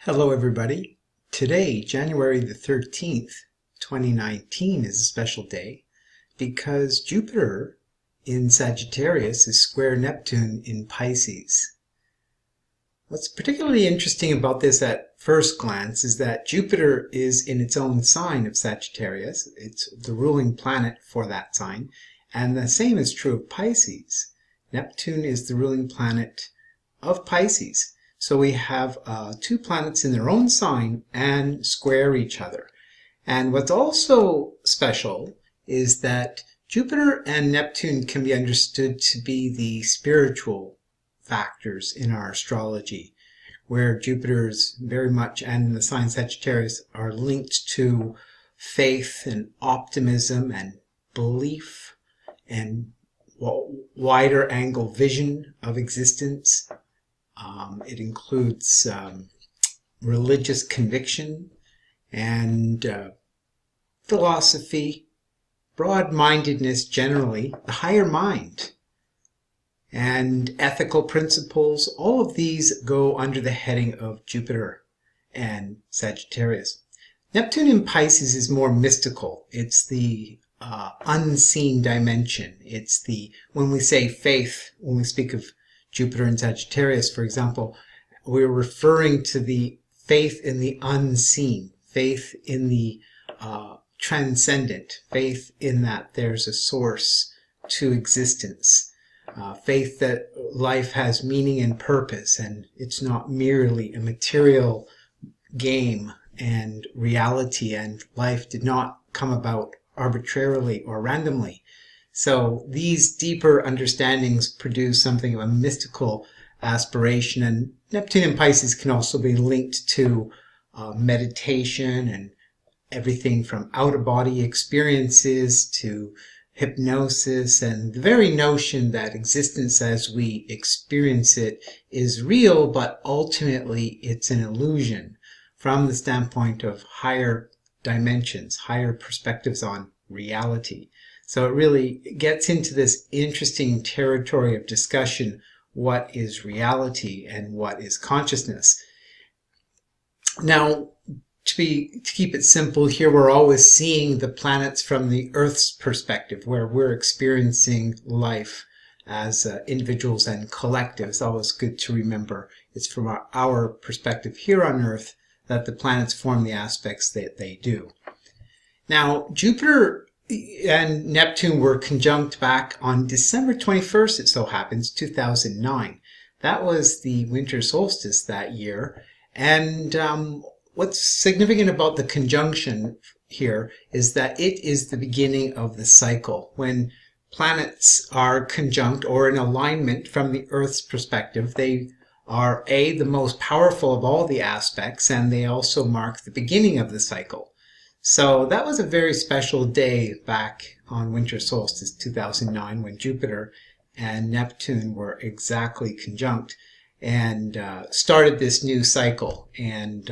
Hello everybody. Today, January the 13th, 2019 is a special day because Jupiter in Sagittarius is square Neptune in Pisces. What's particularly interesting about this at first glance is that Jupiter is in its own sign of Sagittarius. It's the ruling planet for that sign, and the same is true of Pisces. Neptune is the ruling planet of Pisces. So we have two planets in their own sign and square each other. And what's also special is that Jupiter and Neptune can be understood to be the spiritual factors in our astrology, where Jupiter is very much, and the sign Sagittarius, are linked to faith and optimism and belief and wider angle vision of existence. It includes religious conviction and philosophy, broad-mindedness generally, the higher mind, and ethical principles. All of these go under the heading of Jupiter and Sagittarius. Neptune in Pisces is more mystical. It's the unseen dimension. It's when we say faith, when we speak of Jupiter and Sagittarius, for example, we're referring to the faith in the unseen, faith in the transcendent, faith in that there's a source to existence, faith that life has meaning and purpose, and it's not merely a material game and reality, and life did not come about arbitrarily or randomly. So these deeper understandings produce something of a mystical aspiration, and Neptune in Pisces can also be linked to meditation and everything from out-of-body experiences to hypnosis, and the very notion that existence as we experience it is real, but ultimately it's an illusion from the standpoint of higher dimensions, higher perspectives on reality. So it really gets into this interesting territory of discussion: what is reality and what is consciousness? Now, to keep it simple here, we're always seeing the planets from the Earth's perspective, where we're experiencing life as individuals and collectives. It's always good to remember it's from our perspective here on Earth that the planets form the aspects that they do. Now, Jupiter and Neptune were conjunct back on December 21st, it so happens, 2009. That was the winter solstice that year. And what's significant about the conjunction here is that it is the beginning of the cycle. When planets are conjunct or in alignment from the Earth's perspective, they are the most powerful of all the aspects, and they also mark the beginning of the cycle. So that was a very special day back on winter solstice 2009 when Jupiter and Neptune were exactly conjunct and started this new cycle. And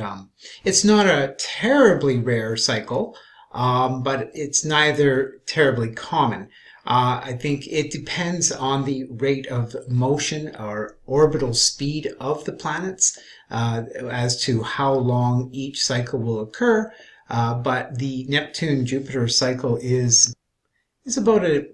it's not a terribly rare cycle, but it's neither terribly common. I think it depends on the rate of motion or orbital speed of the planets as to how long each cycle will occur. But the Neptune-Jupiter cycle is about an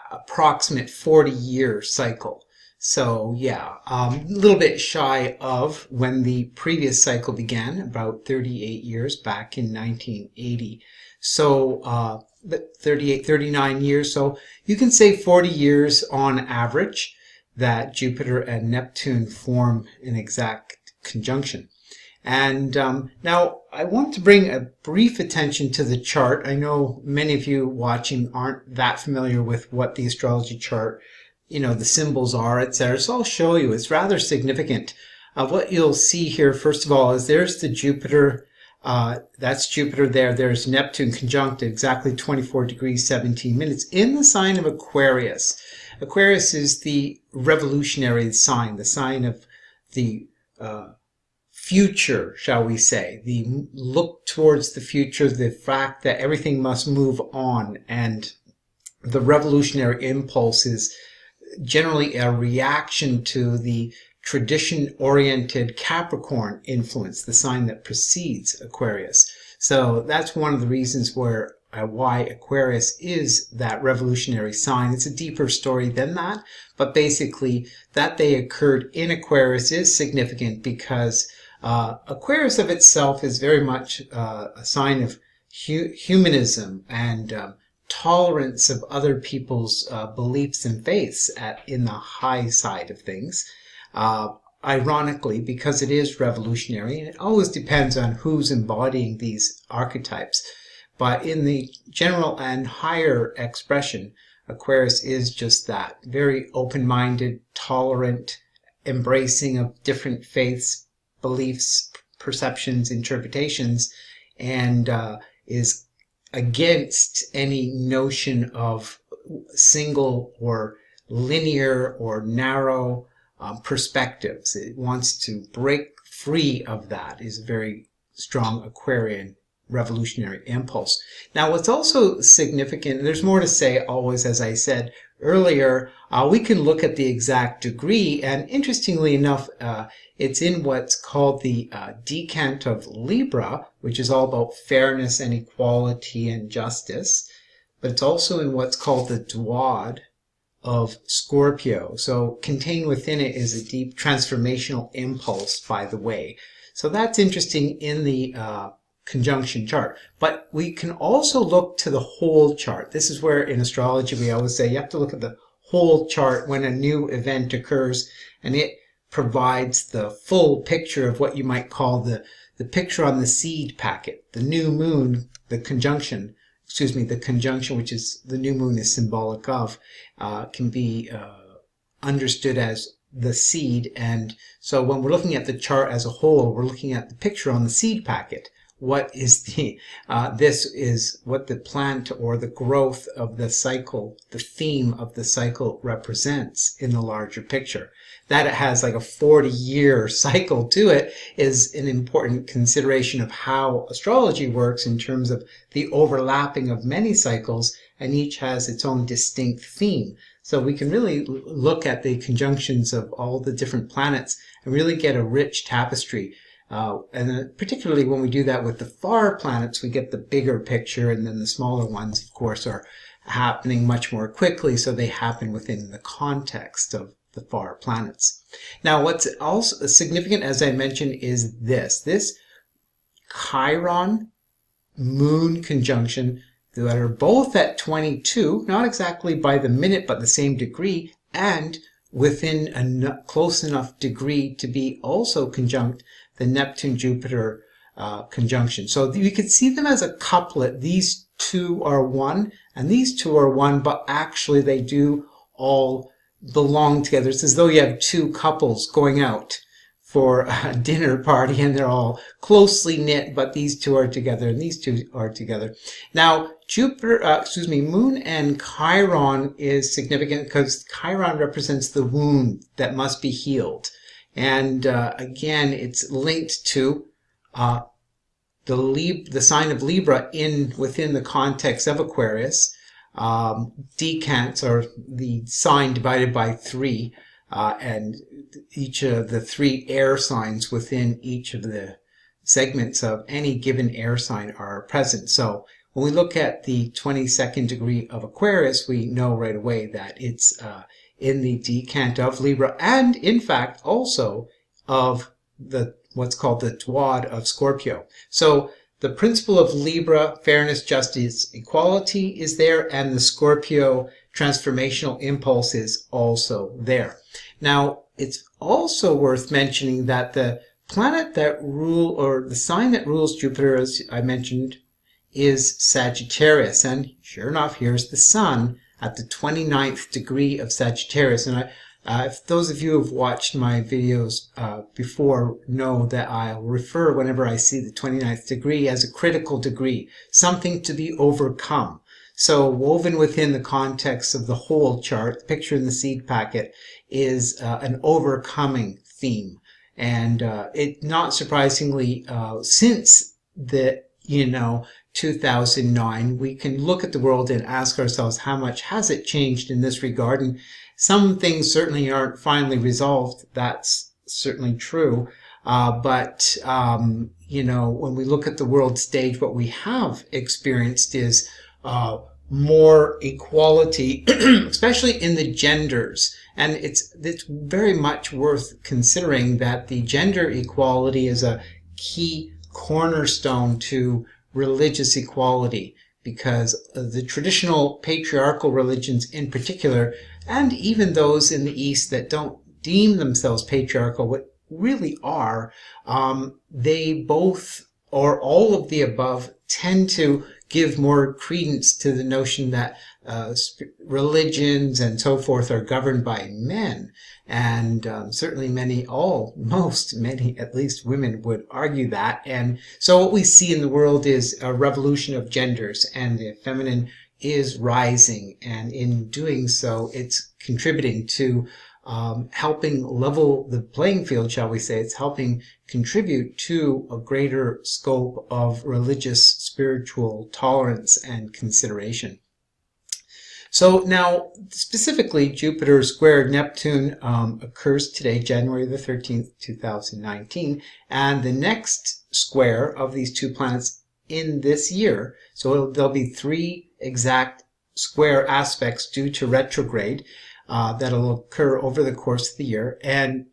approximate 40-year cycle. So yeah, a little bit shy of when the previous cycle began, about 38 years back in 1980. So 38, 39 years. So you can say 40 years on average that Jupiter and Neptune form an exact conjunction. And now I want to bring a brief attention to the chart. I know many of you watching aren't that familiar with what the astrology chart, the symbols are, etc. So I'll show you. It's rather significant. What you'll see here, first of all, is there's the Jupiter. That's Jupiter there. There's Neptune conjunct at exactly 24 degrees 17 minutes in the sign of Aquarius. Aquarius is the revolutionary sign, the sign of the future, shall we say, the look towards the future, the fact that everything must move on, and the revolutionary impulse is generally a reaction to the tradition-oriented Capricorn influence, the sign that precedes Aquarius. So that's one of the reasons why Aquarius is that revolutionary sign. It's a deeper story than that, but basically that they occurred in Aquarius is significant because Aquarius of itself is very much a sign of humanism and tolerance of other people's beliefs and faiths in the high side of things. Ironically, because it is revolutionary, and it always depends on who's embodying these archetypes. But in the general and higher expression, Aquarius is just that. Very open-minded, tolerant, embracing of different faiths, beliefs, perceptions, interpretations, and is against any notion of single or linear or narrow perspectives. It wants to break free of that. Is a very strong Aquarian revolutionary impulse. Now, what's also significant, there's more to say always, as I said earlier, we can look at the exact degree, and interestingly enough, it's in what's called the decant of Libra, which is all about fairness and equality and justice, but it's also in what's called the duad of Scorpio. So contained within it is a deep transformational impulse, by the way. So that's interesting in the conjunction chart. But we can also look to the whole chart. This is where in astrology we always say you have to look at the whole chart when a new event occurs, and it provides the full picture of what you might call the picture on the seed packet. The new moon, the conjunction, which is the new moon is symbolic of, can be understood as the seed. And so when we're looking at the chart as a whole, we're looking at the picture on the seed packet. What is this is what the plant or the growth of the cycle, the theme of the cycle represents in the larger picture. That it has like a 40-year cycle to it is an important consideration of how astrology works in terms of the overlapping of many cycles, and each has its own distinct theme. So we can really look at the conjunctions of all the different planets and really get a rich tapestry. And particularly when we do that with the far planets, we get the bigger picture, and then the smaller ones, of course, are happening much more quickly, so they happen within the context of the far planets. Now, what's also significant, as I mentioned, is this Chiron moon conjunction that are both at 22, not exactly by the minute, but the same degree, and within a close enough degree to be also conjunct the Neptune-Jupiter conjunction. So you could see them as a couplet. These two are one, and these two are one, but actually they do all belong together. It's as though you have two couples going out for a dinner party, and they're all closely knit, but these two are together, and these two are together. Now, Moon and Chiron is significant because Chiron represents the wound that must be healed. And again, it's linked to the sign of Libra within the context of Aquarius. Decants are the sign divided by 3, and each of the 3 air signs within each of the segments of any given air sign are present. So when we look at the 22nd degree of Aquarius, we know right away that it's in the decant of Libra, and in fact also of what's called the duad of Scorpio. So the principle of Libra, fairness, justice, equality is there, and the Scorpio transformational impulse is also there. Now, it's also worth mentioning that the planet that the sign that rules Jupiter, as I mentioned, is Sagittarius. And sure enough, here's the sun at the 29th degree of Sagittarius. And if those of you who have watched my videos before know that I'll refer whenever I see the 29th degree as a critical degree, something to be overcome. So woven within the context of the whole chart, the picture in the seed packet is an overcoming theme. And it not surprisingly, since the 2009, we can look at the world and ask ourselves how much has it changed in this regard. And some things certainly aren't finally resolved. That's certainly true. But when we look at the world stage, what we have experienced is more equality, especially in the genders. And it's very much worth considering that the gender equality is a key cornerstone to religious equality, because the traditional patriarchal religions in particular, and even those in the East that don't deem themselves patriarchal, but really are, they both, or all of the above, tend to give more credence to the notion that religions and so forth are governed by men. And certainly many, at least women would argue that. And so what we see in the world is a revolution of genders, and the feminine is rising. And in doing so, it's contributing to helping level the playing field, shall we say. It's helping contribute to a greater scope of religious, spiritual tolerance and consideration. So now, specifically, Jupiter squared Neptune occurs today, January the 13th, 2019, and the next square of these two planets in this year, so there'll be 3 exact square aspects due to retrograde, that'll occur over the course of the year, and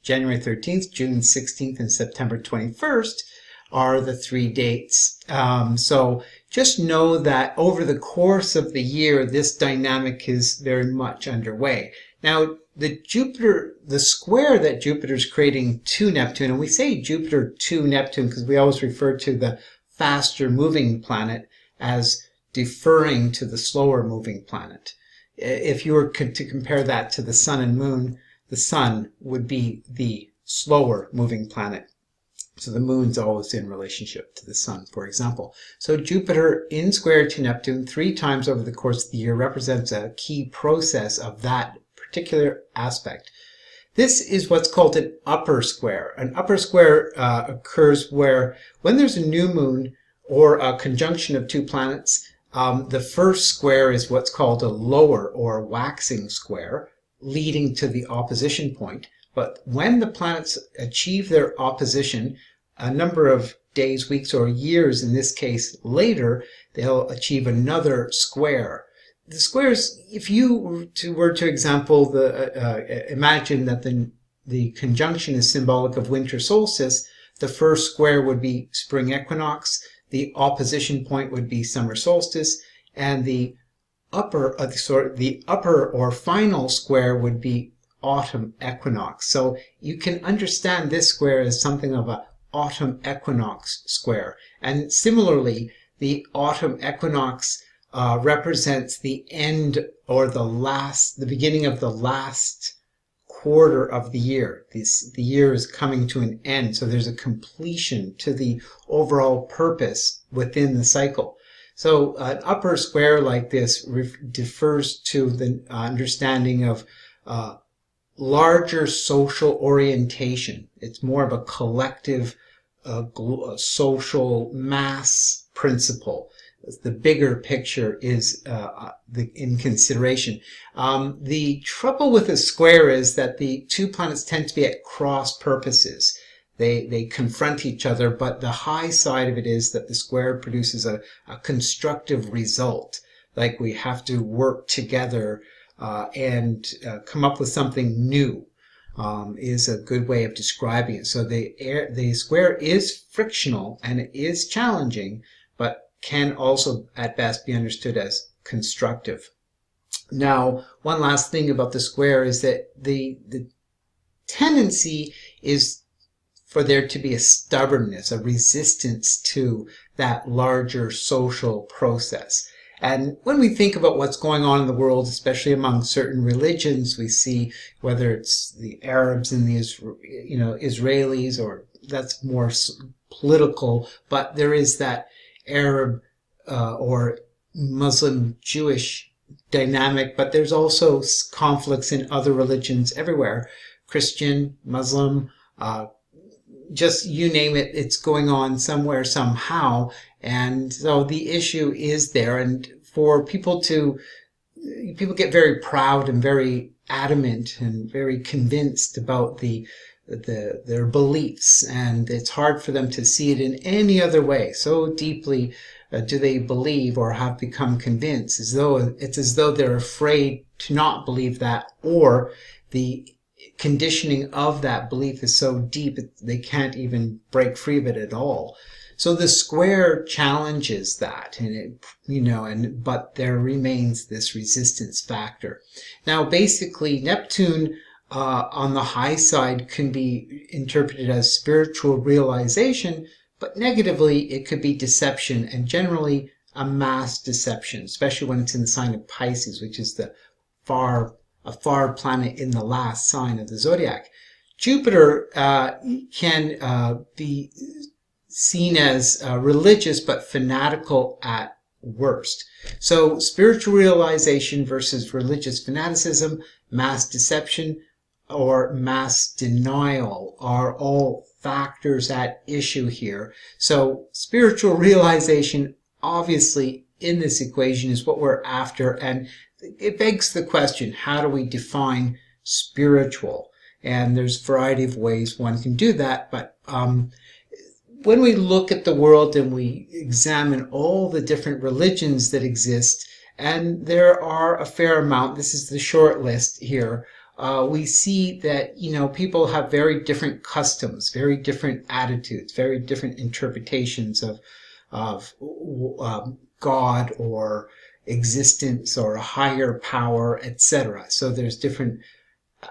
January 13th, June 16th, and September 21st are the 3 dates. So just know that over the course of the year, this dynamic is very much underway. Now, the square that Jupiter's creating to Neptune, and we say Jupiter to Neptune because we always refer to the faster moving planet as deferring to the slower moving planet. If you were to compare that to the sun and moon, the sun would be the slower moving planet. So the moon's always in relationship to the sun, for example. So Jupiter in square to Neptune 3 times over the course of the year represents a key process of that particular aspect. This is what's called an upper square. An upper square occurs when there's a new moon or a conjunction of 2 planets. The first square is what's called a lower or waxing square, leading to the opposition point. But when the planets achieve their opposition, a number of days, weeks, or years, in this case later, they'll achieve another square. The squares, if you were to example, imagine that the conjunction is symbolic of winter solstice, the first square would be spring equinox, the opposition point would be summer solstice, and the upper or final square would be autumn equinox. So you can understand this square as something of a autumn equinox square. And similarly, the autumn equinox represents the end or the beginning of the last quarter of the year. The year is coming to an end, so there's a completion to the overall purpose within the cycle. So an upper square like this refers to the understanding of larger social orientation. It's more of a collective social mass principle. The bigger picture is in consideration. The trouble with a square is that the 2 planets tend to be at cross purposes. They confront each other, but the high side of it is that the square produces a constructive result. Like we have to work together and come up with something new, is a good way of describing it. So the square is frictional and it is challenging, but can also at best be understood as constructive. Now, one last thing about the square is that the tendency is for there to be a stubbornness, a resistance to that larger social process. And when we think about what's going on in the world, especially among certain religions, we see whether it's the Arabs and the Israelis, or that's more political, but there is that Arab or Muslim Jewish dynamic, but there's also conflicts in other religions everywhere. Christian, Muslim, just you name it, it's going on somewhere, somehow. And so the issue is there. And for people get very proud and very adamant and very convinced about the their beliefs, and it's hard for them to see it in any other way. So deeply do they believe or have become convinced, as though they're afraid to not believe that, or the conditioning of that belief is so deep they can't even break free of it at all. So the square challenges that, but there remains this resistance factor. Now, basically, Neptune on the high side can be interpreted as spiritual realization, but negatively it could be deception, and generally a mass deception, especially when it's in the sign of Pisces, which is a far planet in the last sign of the zodiac. Jupiter can be seen as religious but fanatical at worst. So spiritual realization versus religious fanaticism, mass deception, or mass denial are all factors at issue here. So spiritual realization, obviously, in this equation is what we're after, and it begs the question, how do we define spiritual? And there's a variety of ways one can do that, but when we look at the world and we examine all the different religions that exist, and there are a fair amount, this is the short list here, we see that, people have very different customs, very different attitudes, very different interpretations of God or existence or a higher power, etc. So there's different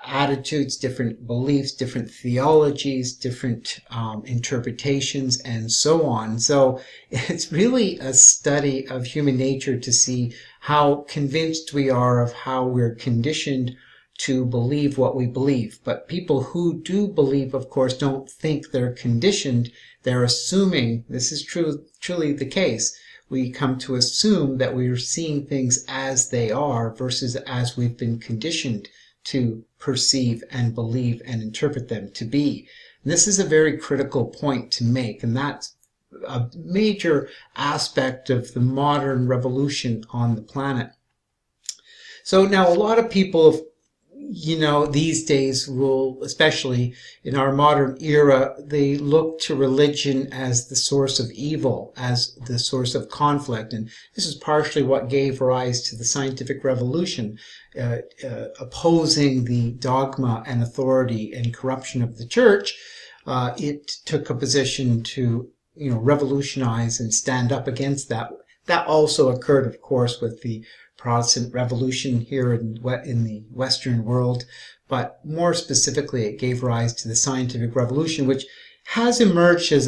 attitudes, different beliefs, different theologies, different interpretations, and so on. So it's really a study of human nature to see how convinced we are of how we're conditioned to believe what we believe. But people who do believe, of course, don't think they're conditioned. They're assuming, this is truly the case. We come to assume that we are seeing things as they are versus as we've been conditioned to perceive and believe and interpret them to be. And this is a very critical point to make, and that's a major aspect of the modern revolution on the planet. So now a lot of people, these days will, especially in our modern era, they look to religion as the source of evil, as the source of conflict. And this is partially what gave rise to the scientific revolution, opposing the dogma and authority and corruption of the church. It took a position to, revolutionize and stand up against that. That also occurred, of course, with the Protestant Revolution here in the Western world, but more specifically, it gave rise to the scientific revolution, which has emerged as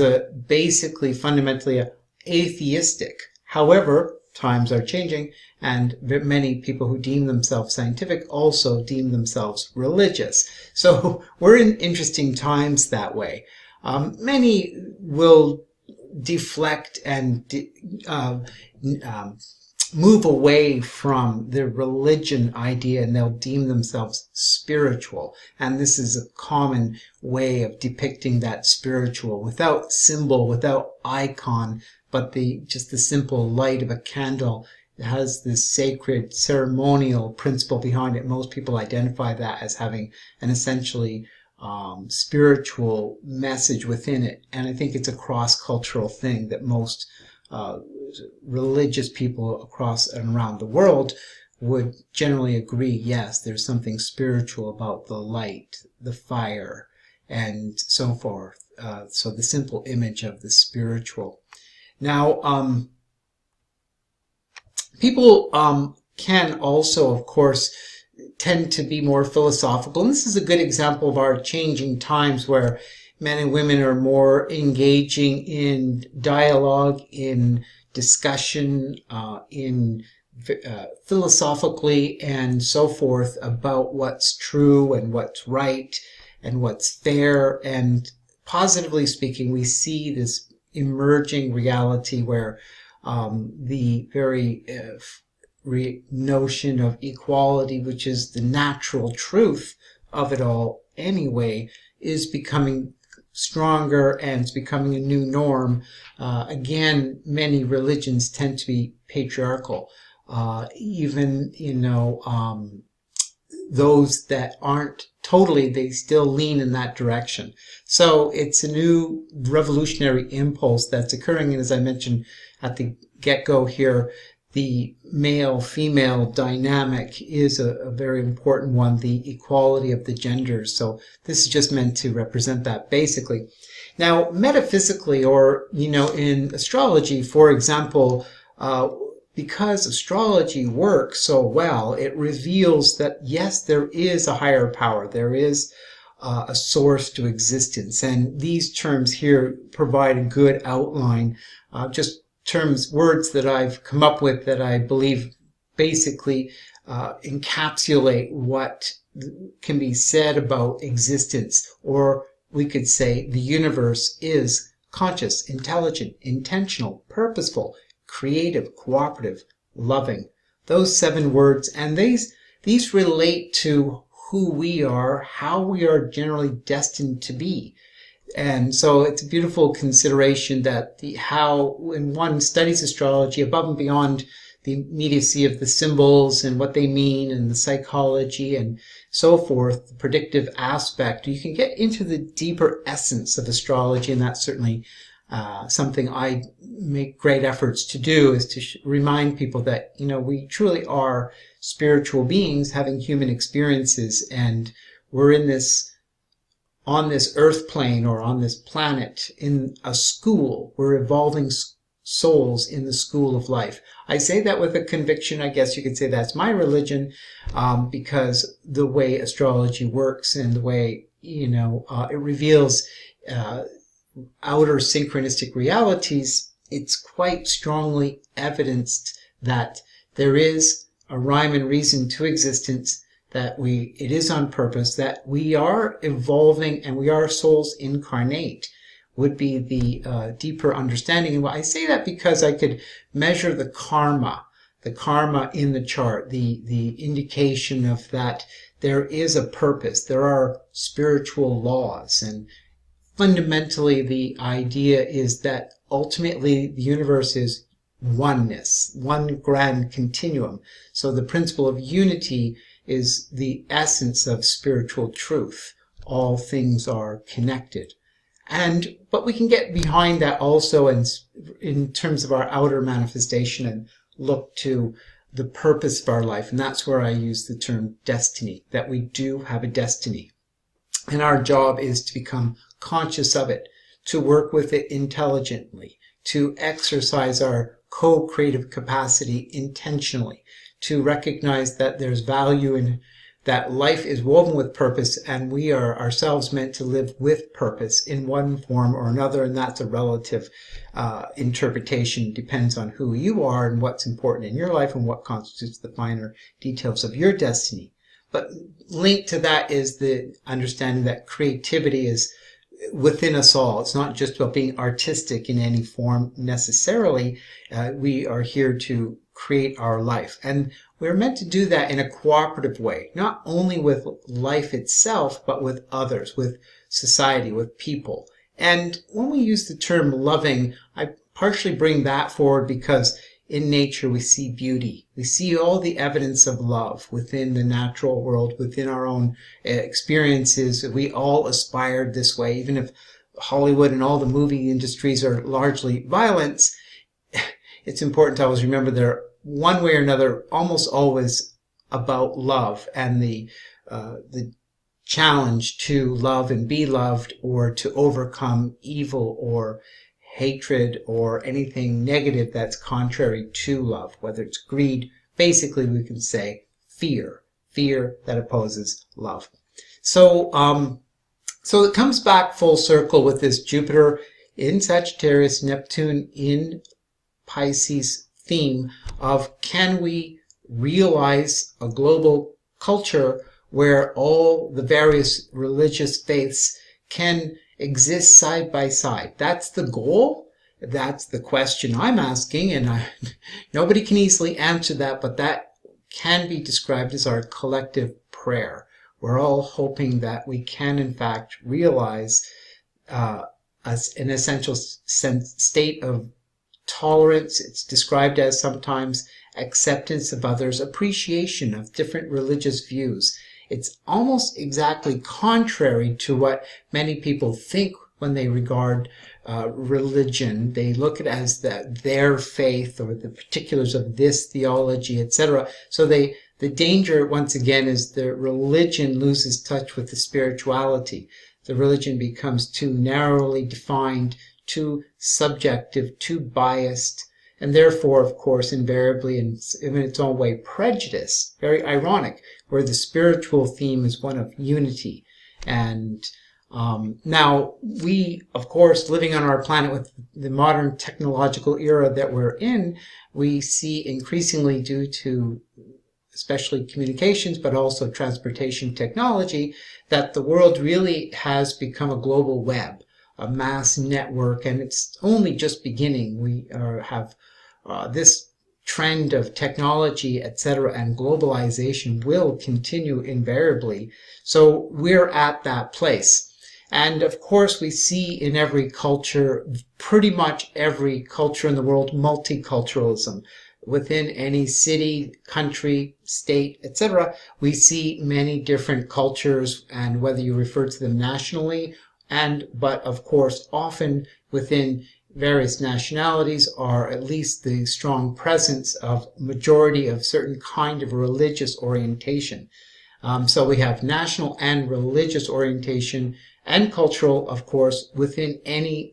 fundamentally atheistic. However, times are changing, and many people who deem themselves scientific also deem themselves religious. So we're in interesting times that way. Many will deflect and move away from the religion idea, and they'll deem themselves spiritual. And this is a common way of depicting that spiritual, without symbol, without icon, but just the simple light of a candle. It has this sacred ceremonial principle behind it. Most people identify that as having an essentially spiritual message within it. And I think it's a cross-cultural thing that most religious people across and around the world would generally agree, yes, there's something spiritual about the light, the fire, and so forth. So the simple image of the spiritual. Now, people can also, of course, tend to be more philosophical. And this is a good example of our changing times, where men and women are more engaging in dialogue, in discussion, philosophically and so forth about what's true and what's right and what's fair. And positively speaking, we see this emerging reality where the very notion of equality, which is the natural truth of it all anyway, is becoming stronger, and it's becoming a new norm. Again, many religions tend to be patriarchal. Even, those that aren't totally, they still lean in that direction. So it's a new revolutionary impulse that's occurring. And as I mentioned at the get-go here, the male-female dynamic is a very important one, the equality of the genders. So this is just meant to represent that basically. Now, metaphysically, or, in astrology, for example, because astrology works so well, it reveals that, yes, there is a higher power. There is a source to existence. And these terms here provide a good outline, just words that I've come up with that I believe basically encapsulate what can be said about existence. Or we could say the universe is conscious, intelligent, intentional, purposeful, creative, cooperative, loving. Those 7 words, and these relate to who we are, how we are generally destined to be. And so it's a beautiful consideration that how when one studies astrology above and beyond the immediacy of the symbols and what they mean and the psychology and so forth, the predictive aspect, you can get into the deeper essence of astrology, and that's certainly something I make great efforts to do, is to remind people that, we truly are spiritual beings having human experiences, and we're on this earth plane or on this planet in a school. We're evolving souls in the school of life. I say that with a conviction. I guess you could say that's my religion, because the way astrology works and the way, it reveals outer synchronistic realities, it's quite strongly evidenced that there is a rhyme and reason to existence, that it is on purpose, that we are evolving and we are souls incarnate, would be the deeper understanding. And I say that because I could measure the karma in the chart, the indication of that there is a purpose, there are spiritual laws, and fundamentally the idea is that ultimately the universe is oneness, one grand continuum. So the principle of unity is the essence of spiritual truth. All things are connected. But we can get behind that also in terms of our outer manifestation and look to the purpose of our life. And that's where I use the term destiny, that we do have a destiny. And our job is to become conscious of it, to work with it intelligently, to exercise our co-creative capacity intentionally, to recognize that there's value in that life is woven with purpose, and we are ourselves meant to live with purpose in one form or another, and that's a relative interpretation. It depends on who you are and what's important in your life and what constitutes the finer details of your destiny. But linked to that is the understanding that creativity is within us all. It's not just about being artistic in any form necessarily. We are here to create our life. And we're meant to do that in a cooperative way, not only with life itself, but with others, with society, with people. And when we use the term loving, I partially bring that forward because in nature we see beauty. We see all the evidence of love within the natural world, within our own experiences. We all aspired this way, even if Hollywood and all the movie industries are largely violence. It's important to always remember they're one way or another almost always about love and the challenge to love and be loved, or to overcome evil or hatred or anything negative that's contrary to love, whether it's greed. Basically, we can say fear that opposes love. So it comes back full circle with this Jupiter in Sagittarius, Neptune in Pisces theme of, can we realize a global culture where all the various religious faiths can exist side by side? That's the goal. That's the question I'm asking, and nobody can easily answer that, but that can be described as our collective prayer. We're all hoping that we can, in fact, realize an essential state of tolerance. It's described as sometimes acceptance of others, appreciation of different religious views. It's almost exactly contrary to what many people think when they regard religion. They look at it as their faith or the particulars of this theology, etc. So the danger, once again, is the religion loses touch with the spirituality. The religion becomes too narrowly defined, too subjective, too biased, and therefore, of course, invariably, in its own way, prejudice. Very ironic, where the spiritual theme is one of unity. And now, we, of course, living on our planet with the modern technological era that we're in, we see increasingly, due to especially communications, but also transportation technology, that the world really has become a global web, a mass network, and it's only just beginning. We have this trend of technology, etc., and globalization will continue invariably. So we're at that place. And of course, we see in every culture, pretty much every culture in the world, multiculturalism. Within any city, country, state, etc., we see many different cultures, and whether you refer to them nationally, but of course, often within various nationalities, or at least the strong presence of majority of certain kind of religious orientation. So we have national and religious orientation and cultural, of course, within any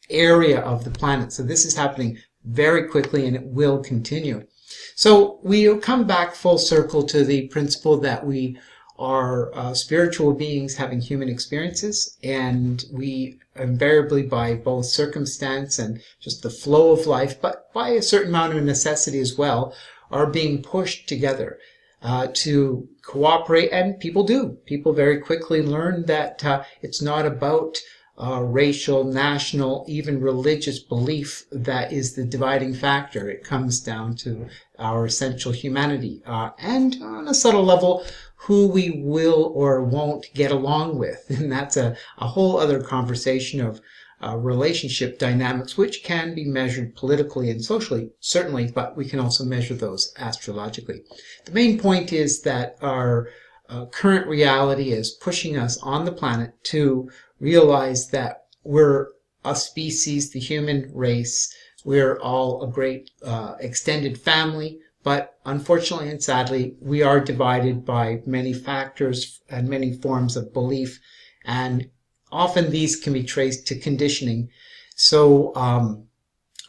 area of the planet. So this is happening very quickly, and it will continue. So we'll come back full circle to the principle that we are spiritual beings having human experiences, and we invariably, by both circumstance and just the flow of life, but by a certain amount of necessity as well, are being pushed together to cooperate, and people do. People very quickly learn that it's not about racial, national, even religious belief that is the dividing factor. It comes down to our essential humanity, and on a subtle level, who we will or won't get along with. And that's a whole other conversation of relationship dynamics, which can be measured politically and socially, certainly, but we can also measure those astrologically. The main point is that our current reality is pushing us on the planet to realize that we're a species, the human race. We're all a great extended family, but unfortunately and sadly, we are divided by many factors and many forms of belief, and often these can be traced to conditioning. So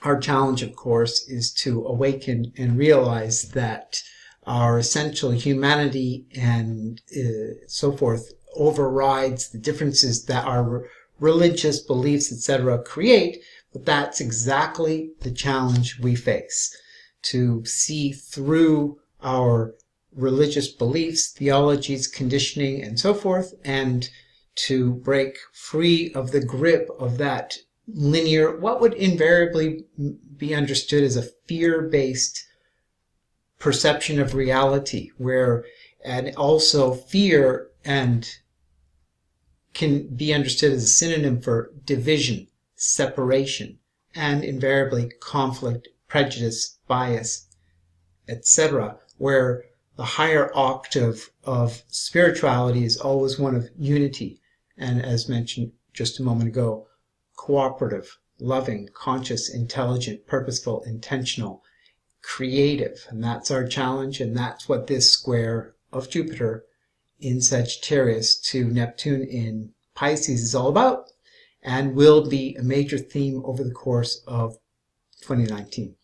our challenge, of course, is to awaken and realize that our essential humanity and so forth overrides the differences that our religious beliefs, etc., create. But that's exactly the challenge we face, to see through our religious beliefs, theologies, conditioning, and so forth, and to break free of the grip of that linear, what would invariably be understood as a fear-based perception of reality, and also fear and can be understood as a synonym for division, separation, and invariably conflict, prejudice, bias, etc., where the higher octave of spirituality is always one of unity, and as mentioned just a moment ago, cooperative, loving, conscious, intelligent, purposeful, intentional, creative. And that's our challenge, and that's what this square of Jupiter in Sagittarius to Neptune in Pisces is all about, and will be a major theme over the course of 2019.